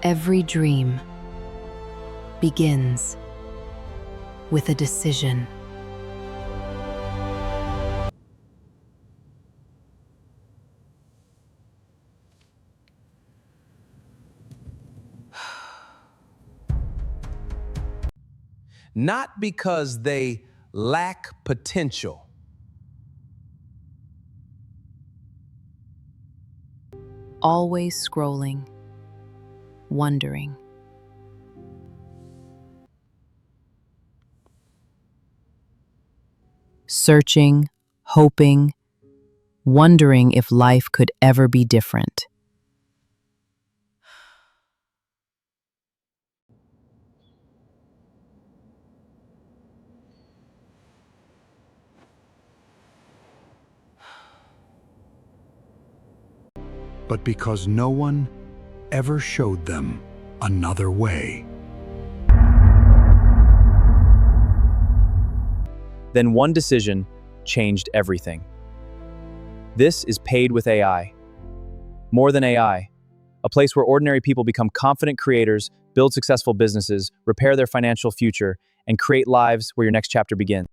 Every dream begins with a decision. Not because they lack potential. Always scrolling, wondering. Searching, hoping, wondering if life could ever be different. But because no one ever showed them another way. Then one decision changed everything. This is Paid with AI. More than AI, a place where ordinary people become confident creators, build successful businesses, repair their financial future, and create lives where your next chapter begins.